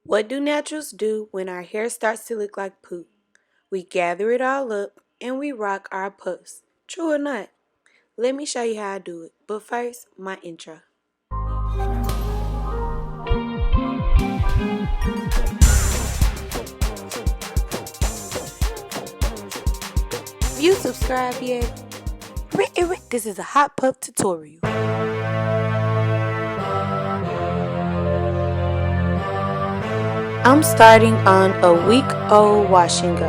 What do naturals do when our hair starts to look like poop? We gather it all up and we rock our puffs. True or not? Let me show you how I do it. But first, my intro. If you subscribe yet, this is a hot puff tutorial. I'm starting on a week-old wash and go.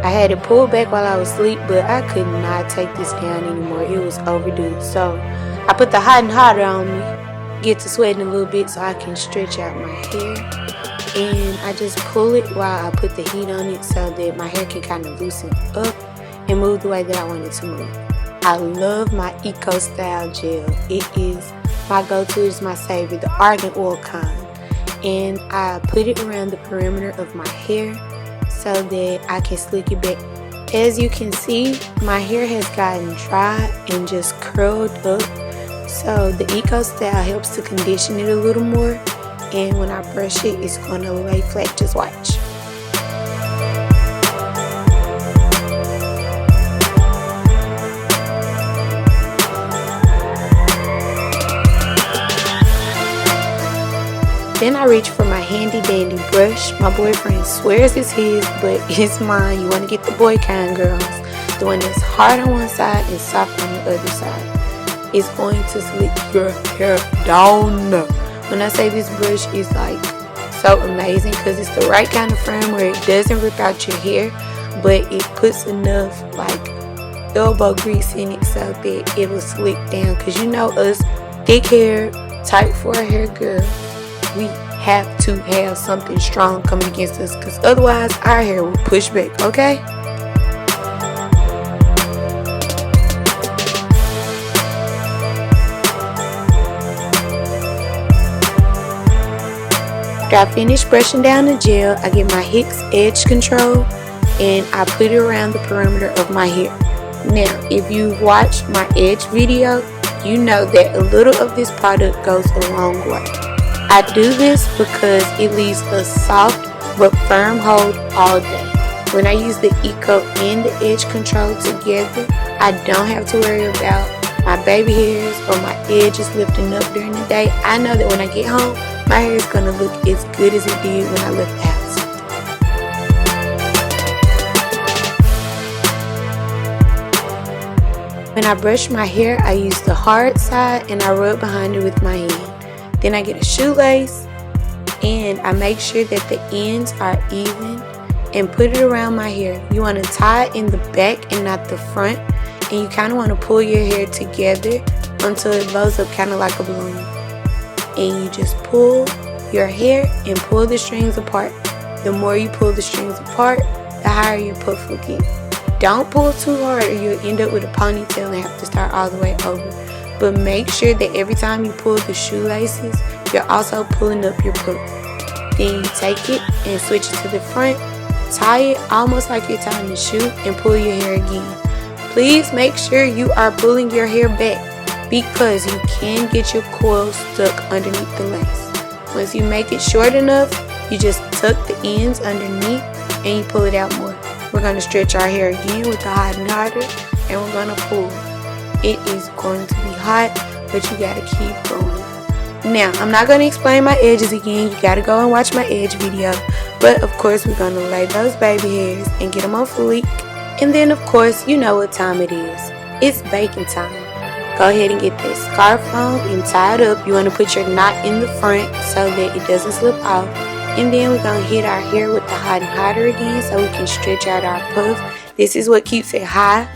I had it pulled back while I was asleep, but I could not take this down anymore. It was overdue. So I put the hot and hotter on me, get to sweating a little bit so I can stretch out my hair. And I just pull it while I put the heat on it so that my hair can kind of loosen up and move the way that I want it to move. I love my Eco Style gel. It is my go-to, it's my savior, the argan oil kind. And I put it around the perimeter of my hair so that I can slick it back. As you can see, my hair has gotten dry and just curled up. So the Eco Style helps to condition it a little more. And when I brush it, it's going to lay flat. Just watch. Then I reach for my handy dandy brush. My boyfriend swears it's his, but it's mine. You want to get the boy kind, girls. The one that's hard on one side and soft on the other side. It's going to slick your hair down. When I say this brush is like so amazing because it's the right kind of firm where it doesn't rip out your hair, but it puts enough like elbow grease in it so that it will slick down. Because you know us, thick hair, tight forehead girl, we have to have something strong coming against us because otherwise our hair will push back, okay? After I finish brushing down the gel, I get my Hicks Edge Control and I put it around the perimeter of my hair. Now, if you've watched my edge video, you know that a little of this product goes a long way. I do this because it leaves a soft but firm hold all day. When I use the Eco and the Edge Control together, I don't have to worry about my baby hairs or my edges lifting up during the day. I know that when I get home, my hair is going to look as good as it did when I left the house. When I brush my hair, I use the hard side and I rub behind it with my hand. Then I get a shoelace and I make sure that the ends are even and put it around my hair. You want to tie it in the back and not the front, and you kind of want to pull your hair together until it blows up kind of like a balloon. And you just pull your hair and pull the strings apart. The more you pull the strings apart, the higher your puff will get. Don't pull too hard or you'll end up with a ponytail and have to start all the way over. But make sure that every time you pull the shoelaces, you're also pulling up your puff. Then you take it and switch it to the front, tie it almost like you're tying the shoe, and pull your hair again. Please make sure you are pulling your hair back because you can get your coil stuck underneath the lace. Once you make it short enough, you just tuck the ends underneath and you pull it out more. We're going to stretch our hair again with the hot and hotter, and we're going to pull. It is going to be hot, but you gotta keep going. Now, I'm not gonna explain my edges again. You gotta go and watch my edge video. But of course, we're gonna lay those baby hairs and get them on fleek. And then, of course, you know what time it is. It's baking time. Go ahead and get that scarf on and tie it up. You wanna put your knot in the front so that it doesn't slip off. And then we're gonna hit our hair with the hot and hotter again so we can stretch out our puff. This is what keeps it high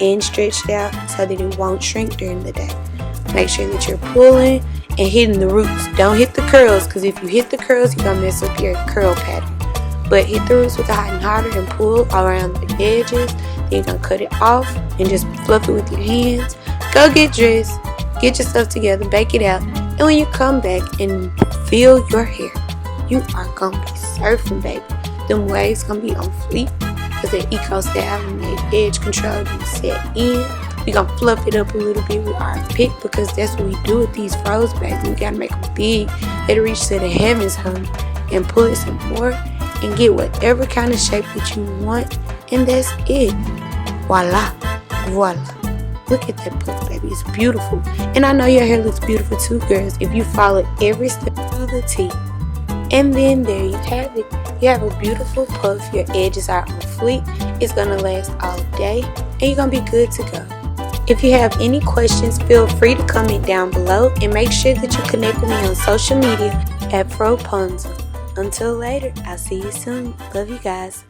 and stretched out so that it won't shrink during the day. Make sure that you're pulling and hitting the roots. Don't hit the curls, because if you hit the curls, you're going to mess up your curl pattern. But hit the roots with the hot and hotter and pull around the edges. Then you're going to cut it off and just fluff it with your hands. Go get dressed, get yourself together, bake it out. And when you come back and feel your hair, you are going to be surfing, baby. Them waves going to be on fleek. Because the Eco Style and the Edge Control be set in. We're going to fluff it up a little bit with our pick because that's what we do with these froze, baby. We got to make them big. Let it reach to the heavens, honey. and pull it some more and get whatever kind of shape that you want, and that's it. Voila. Look at that puff, baby. It's beautiful. And I know your hair looks beautiful too, girls, if you follow every step to the T. And then there you have it. You have a beautiful puff. Your edges are on fleek. It's going to last all day, and you're going to be good to go. If you have any questions, feel free to comment down below, and make sure that you connect with me on social media at Fropunzel. Until later, I'll see you soon. Love you guys.